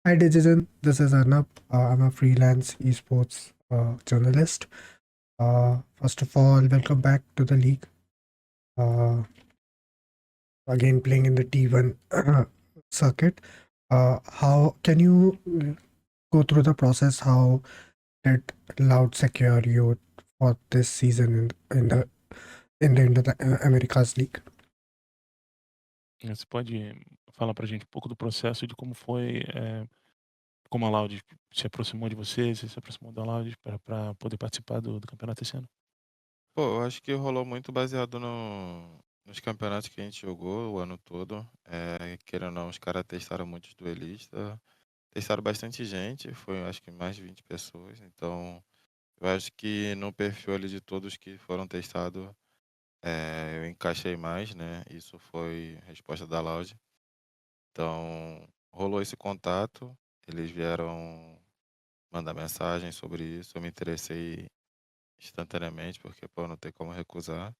Hi Dgzin, this is Arnab. I'm a freelance esports journalist. First of all, welcome back to the league. Uh, Again, playing in the T1 circuit. How can you go through the process? How did Loud secure you for this season in the Americas League? Você pode falar pra gente um pouco do processo de como foi, como a Loud se aproximou de você se aproximou da Loud pra poder participar do campeonato esse ano? Pô, eu acho que rolou muito baseado nos campeonatos que a gente jogou o ano todo. Querendo ou não, os caras testaram muitos duelistas, testaram bastante gente, foi acho que mais de 20 pessoas. Então, eu acho que no perfil ali de todos que foram testados, eu encaixei mais, né? Isso foi resposta da Loud. Então, rolou esse contato, eles vieram mandar mensagem sobre isso, eu me interessei instantaneamente, porque, pô, não tem como recusar.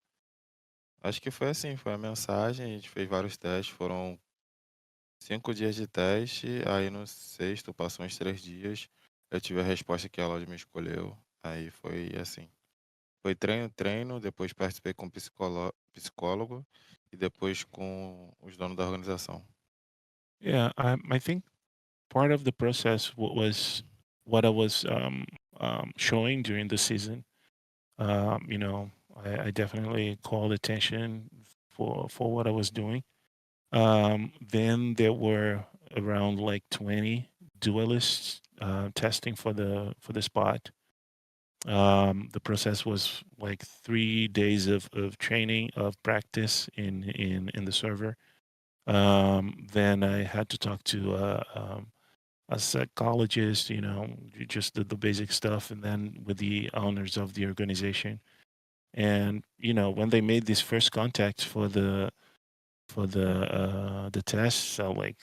Acho que foi assim, foi a mensagem, a gente fez vários testes, foram 5 dias de teste, aí no sexto, passou uns 3 dias, eu tive a resposta que a loja me escolheu, aí foi assim, foi treino, treino, depois participei com psicólogo e depois com os donos da organização. Yeah, I think part of the process was what I was showing during the season. You know, I definitely called attention for what I was doing. Then there were around like 20 duelists testing for the spot. The process was like 3 days of training, of practice in the server. Then I had to talk to a psychologist, you know, just the basic stuff, and then with the owners of the organization. And you know, when they made this first contact for the test, so like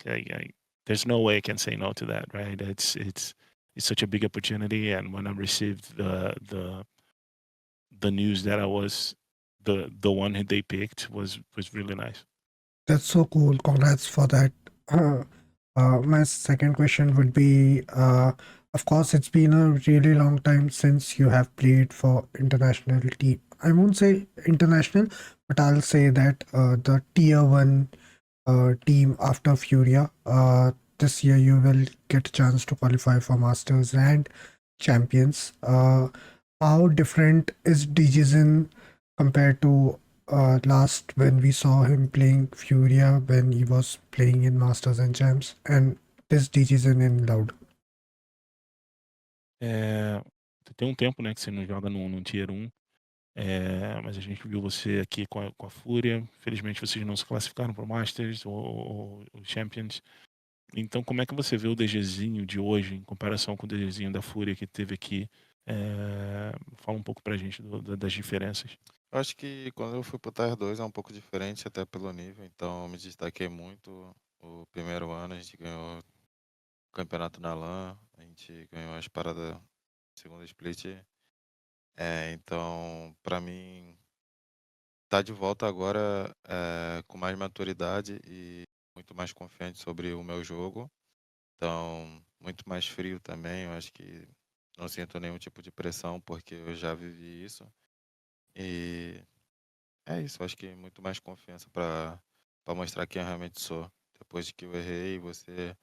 there's no way I can say no to that, right? It's such a big opportunity, and when I received the news that I was the one who they picked was really nice. That's so cool. Congrats for that. My second question would be, of course, it's been a really long time since you have played for international team. I won't say international, but I'll say that the tier 1 team after Furia. This year you will get a chance to qualify for Masters and Champions. How different is Dgzin compared to last when we saw him playing Furia when he was playing in Masters and Champs, and this Dgzin in Loud? É, tem um tempo, né, que você não joga no Tier 1, mas a gente viu você aqui com a Fúria. Felizmente vocês não se classificaram para o Masters ou Champions. Então, como é que você vê o DGzinho de hoje em comparação com o DGzinho da Fúria que teve aqui? Fala um pouco pra gente das diferenças. Eu acho que quando eu fui pro Tier 2 é um pouco diferente até pelo nível, então eu me destaquei muito. O primeiro ano a gente ganhou o campeonato na LAN, a gente ganhou as paradas segundo split. Então, para mim, tá de volta agora com mais maturidade e muito mais confiante sobre o meu jogo. Então, muito mais frio também. Eu acho que não sinto nenhum tipo de pressão porque eu já vivi isso. E é isso, acho que muito mais confiança para mostrar quem eu realmente sou. Depois de que eu errei, você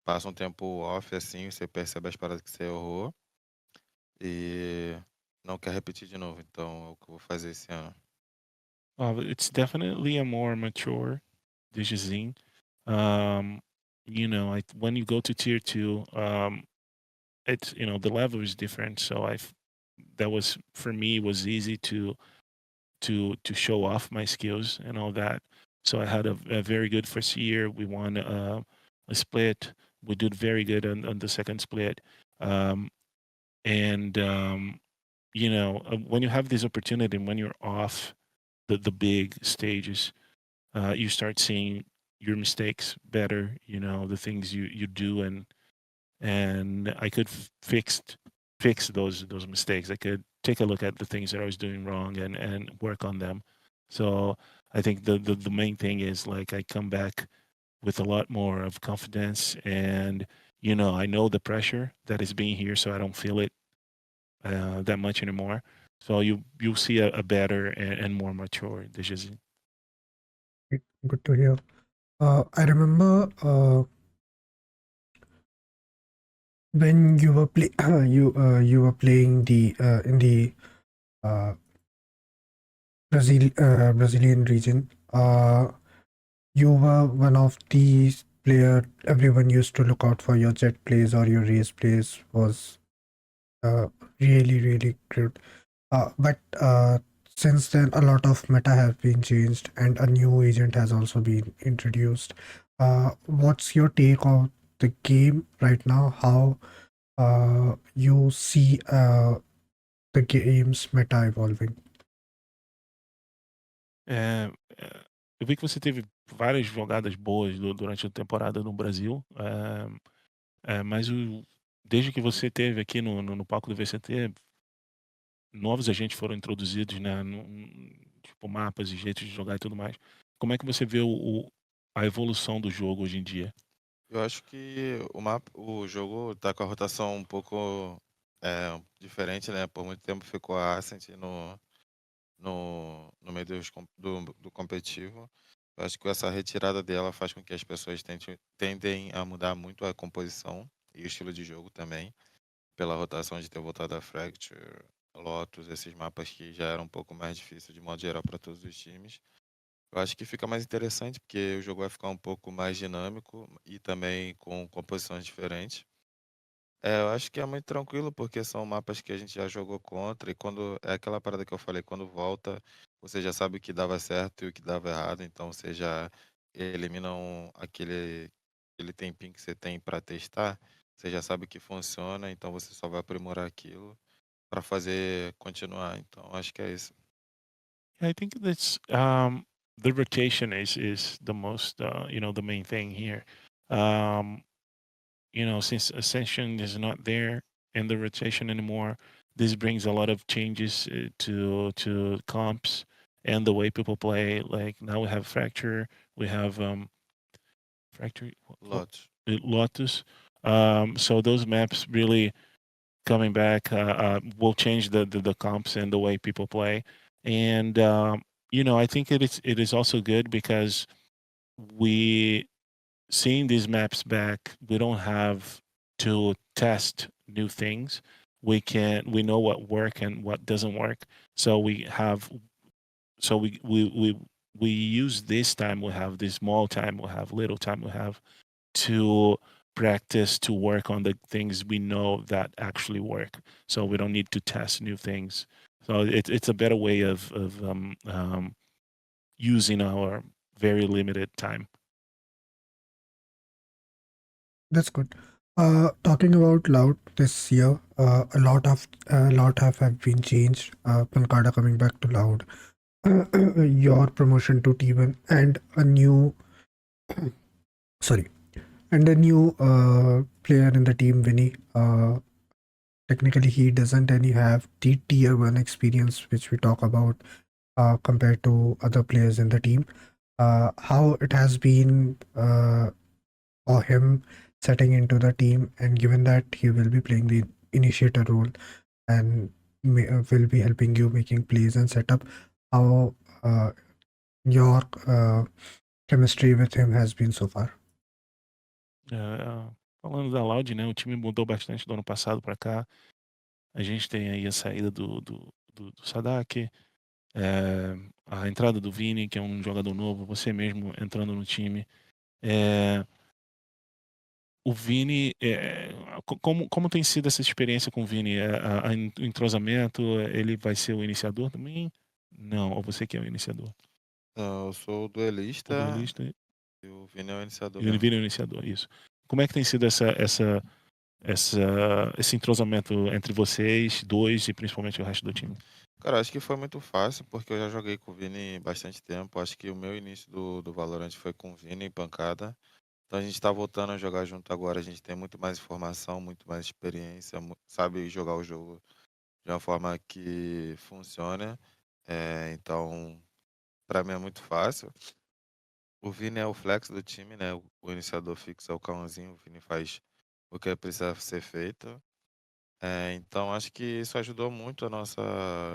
passa um tempo off assim, você percebe as paradas que você errou e não quer repetir de novo. Então, é o que eu vou fazer esse ano. It's definitely a more mature Dgzin. You know, when you go to tier 2, it's, you know, the level is different. So that was, for me, was easy to show off my skills and all that. So I had a very good first year. We won a split. We did very good on the second split. Um, and you know, when you have this opportunity and when you're off the big stages, you start seeing your mistakes better. You know, the things you do, and I could fix those mistakes. I could take a look at the things that I was doing wrong and work on them. So I think the main thing is like I come back with a lot more of confidence, and I know the pressure that is being here, so I don't feel it that much anymore. So you'll see a better and more mature Dgzin. Good to hear. I remember when you were you were playing the in the uh, Brazilian region. You were one of these player everyone used to look out for. Your jet plays or your race plays was uh, really good. But since then, a lot of meta have been changed, and a new agent has also been introduced. What's your take on the game right now? How you see the game's meta evolving? Eu vi que você teve várias jogadas boas durante a temporada no Brasil, mas desde que você teve aqui no palco do VCT, novos agentes foram introduzidos, né? Tipo, mapas e jeitos de jogar e tudo mais. Como é que você vê a evolução do jogo hoje em dia? Eu acho que o jogo tá com a rotação um pouco diferente, né? Por muito tempo ficou a Ascent no meio do competitivo. Eu acho que essa retirada dela faz com que as pessoas tendem a mudar muito a composição e o estilo de jogo também, pela rotação de ter voltado a Fracture, Lotus, esses mapas que já eram um pouco mais difíceis de modo geral para todos os times. Eu acho que fica mais interessante porque o jogo vai ficar um pouco mais dinâmico e também com composições diferentes. Eu acho que é muito tranquilo, porque são mapas que a gente já jogou contra, e quando é aquela parada que eu falei, quando volta, você já sabe o que dava certo e o que dava errado, então você já elimina aquele tempinho que você tem para testar, você já sabe o que funciona, então você só vai aprimorar aquilo para fazer continuar. Então acho que é isso. I think that's the rotation is the most the main thing here. Since Ascension is not there in the rotation anymore, this brings a lot of changes to comps and the way people play. Like now we have Fracture, we have Fracture, Lotus. Lotus. So those maps really coming back will change the comps and the way people play. And I think it is also good because we seeing these maps back, we don't have to test new things. We know what work and what doesn't work. So we use this time we have, this small time we have, little time we have to practice, to work on the things we know that actually work. So we don't need to test new things. So it's a better way of using our very limited time. That's good. Talking about Loud this year, a lot have been changed. pANcada coming back to Loud, your promotion to T1, and a new sorry, and a new player in the team, V1nny. Technically, he doesn't any have the tier 1 experience, which we talk about compared to other players in the team. How it has been for him setting into the team, and given that he will be playing the initiator role and will be helping you making plays and setup, how your chemistry with him has been so far? Falando da Loud, né? O time mudou bastante do ano passado para cá. A gente tem aí a saída do Sadak, a entrada do V1nny, que é um jogador novo, você mesmo entrando no time. O V1nny, como tem sido essa experiência com o V1nny? O entrosamento, ele vai ser o iniciador também? Não, ou você que é o iniciador? Não, eu sou o O duelista duelista e o V1nny é o iniciador e o mesmo. V1nny é o iniciador, isso. Como é que tem sido esse entrosamento entre vocês dois e principalmente o resto do time? Cara, acho que foi muito fácil, porque eu já joguei com o V1nny bastante tempo. Acho que o meu início do Valorant foi com o V1nny e pANcada. Então a gente tá voltando a jogar junto agora. A gente tem muito mais informação, muito mais experiência, sabe jogar o jogo de uma forma que funciona. Então, pra mim é muito fácil. O V1nny é o flex do time, né? O iniciador fixo é o Cãozinho. O V1nny faz o que precisa ser feito. Então acho que isso ajudou muito a nossa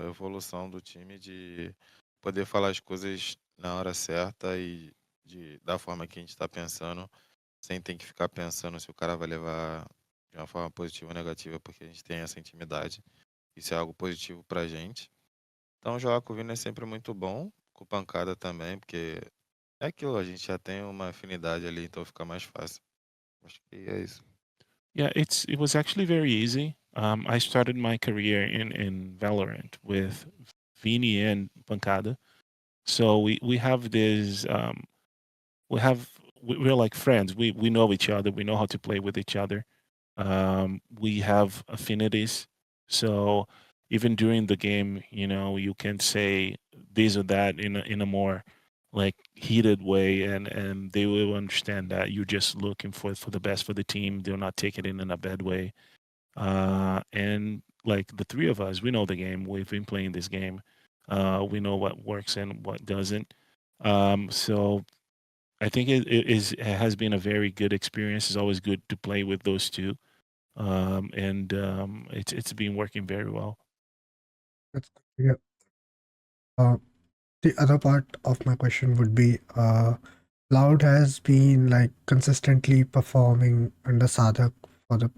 evolução do time de poder falar as coisas na hora certa e da forma que a gente está pensando, sem ter que ficar pensando se o cara vai levar de uma forma positiva ou negativa, porque a gente tem essa intimidade. Isso é algo positivo pra gente. Então jogar com o Vini é sempre muito bom, com o pANcada também, porque é aquilo, a gente já tem uma afinidade ali, então fica mais fácil. Acho que é isso. Yeah, it was actually very easy. I started my career in Valorant with V1nny and pANcada. So we have this we have we're like friends. We know each other. We know how to play with each other. We have affinities. So even during the game, you can say this or that in a more like heated way, and they will understand that you're just looking for the best for the team. They'll not take it in a bad way. And like the three of us, we know the game. We've been playing this game. We know what works and what doesn't. So I think it has been a very good experience. It's always good to play with those two, and it's been working very well. That's good to hear. The other part of my question would be Loud has been like consistently performing under Sadak for the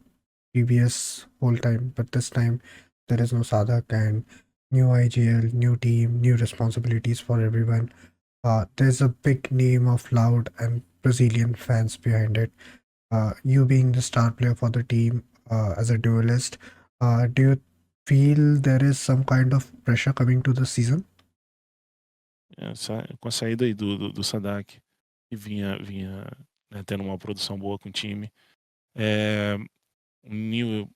previous whole time, but this time there is no Sadak and new IGL, new team, new responsibilities for everyone. There's a big name of Loud and Brazilian fans behind it. You being the star player for the team as a duelist, do you feel there is some kind of pressure coming to the season? Com a saída aí do Sadak, que vinha né, tendo uma produção boa com o time, é, New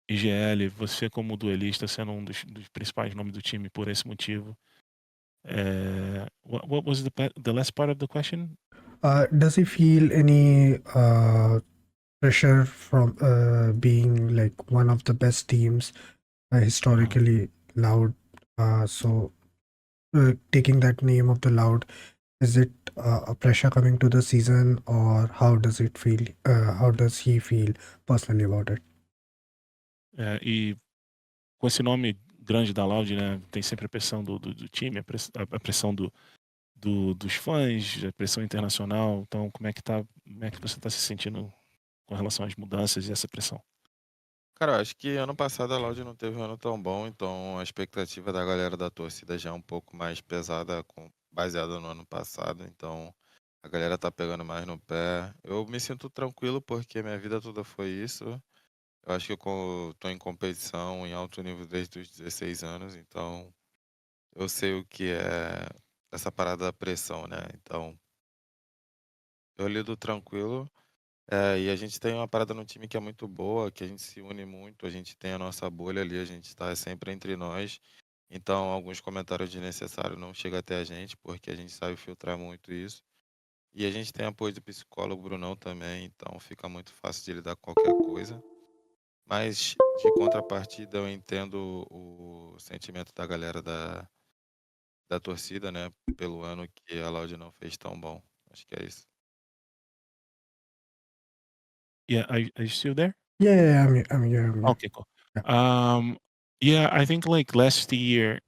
IGL, você como duelista sendo um dos principais nomes do time por esse motivo. What was the last part of the question? Does he feel any pressure from being like one of the best teams historically Loud? Taking that name of the Loud, is it a pressure coming to the season, or how does it feel? How does he feel personally about it? E com esse nome grande da Loud, né, tem sempre a pressão do time, a pressão dos fãs, a pressão internacional. Então, como é que você está se sentindo com relação às mudanças e essa pressão? Cara, eu acho que ano passado a Loud não teve um ano tão bom, então a expectativa da galera da torcida já é um pouco mais pesada, baseada no ano passado, então a galera tá pegando mais no pé. Eu me sinto tranquilo porque minha vida toda foi isso. Eu acho que eu tô em competição em alto nível desde os 16 anos, então eu sei o que é essa parada da pressão, né? Então eu lido tranquilo. E a gente tem uma parada no time que é muito boa, que a gente se une muito, a gente tem a nossa bolha ali, a gente tá sempre entre nós. Então, alguns comentários desnecessários não chegam até a gente, porque a gente sabe filtrar muito isso. E a gente tem apoio do psicólogo Brunão também, então fica muito fácil de lidar com qualquer coisa. Mas, de contrapartida, eu entendo o sentimento da galera da torcida, né? Pelo ano que a Loud não fez tão bom. Acho que é isso. Yeah, are you still there? Yeah, I'm here. I'm here. Okay, cool. Yeah. Yeah, I think like last year,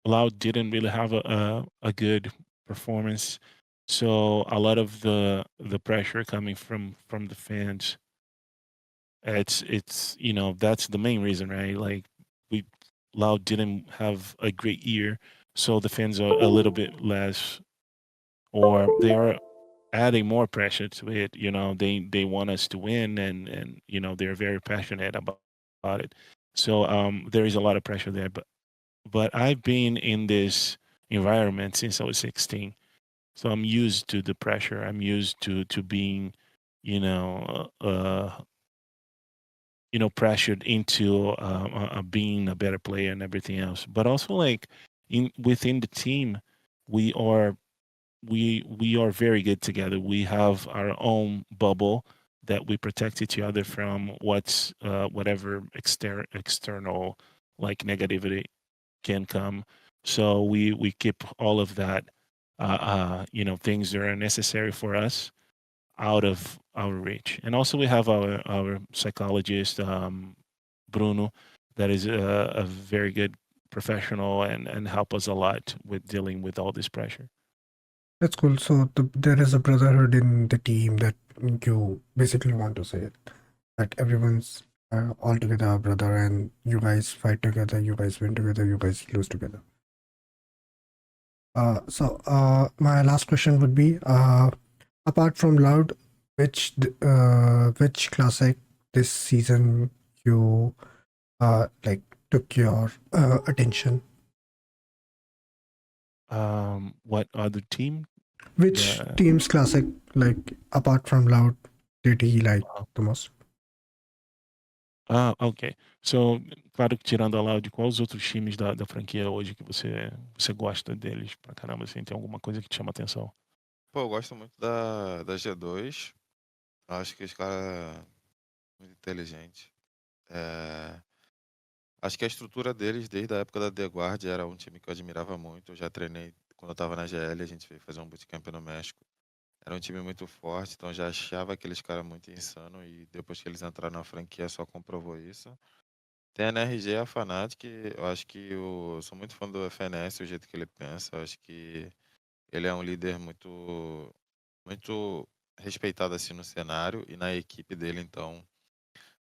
Loud didn't really have a good performance, so a lot of the pressure coming from the fans. It's that's the main reason, right? Like we Loud didn't have a great year, so the fans are a little bit less, or they are adding more pressure to it. They want us to win, and they're very passionate about it. So there is a lot of pressure there. But I've been in this environment since I was 16, so I'm used to the pressure. I'm used to being, you know, pressured into being a better player and everything else. But also like within the team, we are we are very good together. We have our own bubble that we protect each other from whatever external like negativity can come. So we keep all of that things that are necessary for us. out of our reach. And also we have our psychologist, Bruno, that is a very good professional and help us a lot with dealing with all this pressure. That's cool. So there is a brotherhood in the team that you basically want to say that everyone's all together a brother, and you guys fight together, you guys win together, you guys lose together. So my last question would be, apart from Loud, which classic this season you like took your attention? What other team? Which The team's classic, like apart from Loud, did he like uh, the most? ok. So, claro que tirando a Loud, quais os outros times da franquia hoje que você gosta deles pra caramba, assim, tem alguma coisa que te chama atenção? Pô, eu gosto muito da G2. Acho que os caras muito inteligentes. Acho que a estrutura deles, desde a época da The Guard, era um time que eu admirava muito. Eu já treinei quando eu tava na GL, a gente veio fazer um bootcamp no México. Era um time muito forte, então eu já achava aqueles caras muito insano e depois que eles entraram na franquia só comprovou isso. Tem a NRG e a Fnatic, eu acho que eu sou muito fã do FNS, o jeito que ele pensa. Eu acho que ele é um líder muito respeitado assim no cenário e na equipe dele, então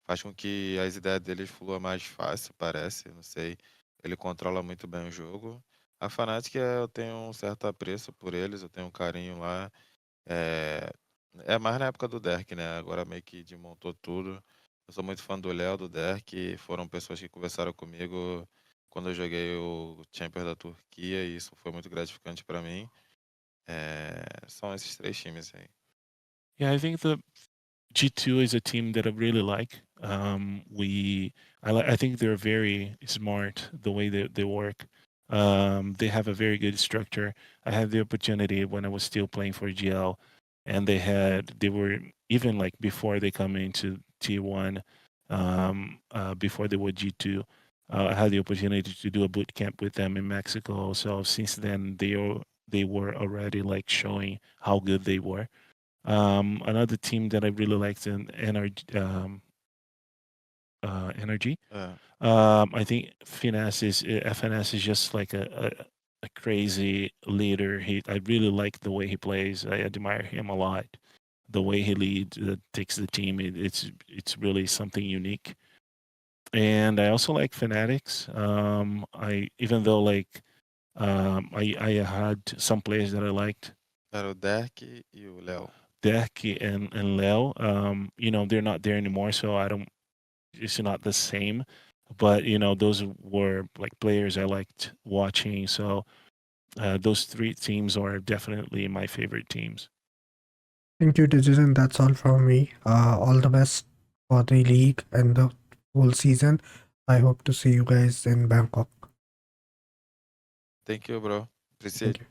faz com que as ideias dele fluam mais fácil, parece, não sei. Ele controla muito bem o jogo. A Fnatic, eu tenho um certo apreço por eles, eu tenho um carinho lá. É mais na época do Derk, né? Agora meio que desmontou tudo. Eu sou muito fã do Léo, do Derk, foram pessoas que conversaram comigo quando eu joguei o Champions da Turquia e isso foi muito gratificante para mim. São esses três times aí. Yeah, I think the G2 is a team that I really like. I think they're very smart the way they work. They have a very good structure. I had the opportunity when I was still playing for GL, and they were even like before they come into T1, before they were G2. I had the opportunity to do a boot camp with them in Mexico. So since then, they were already like showing how good they were. Another team that I really liked in Energy. É. I think FNS is just like a crazy leader. I really like the way he plays. I admire him a lot. The way he leads, takes the team. It's really something unique. And I also like Fanatics. I even though like I had some players that I liked. Era o Derk e o Léo. Deck and Leo, they're not there anymore, so it's not the same. But those were like players I liked watching. So those three teams are definitely my favorite teams. Thank you, Dgzin. That's all from me. All the best for the league and the whole season. I hope to see you guys in Bangkok. Thank you, bro. Appreciate Thank you.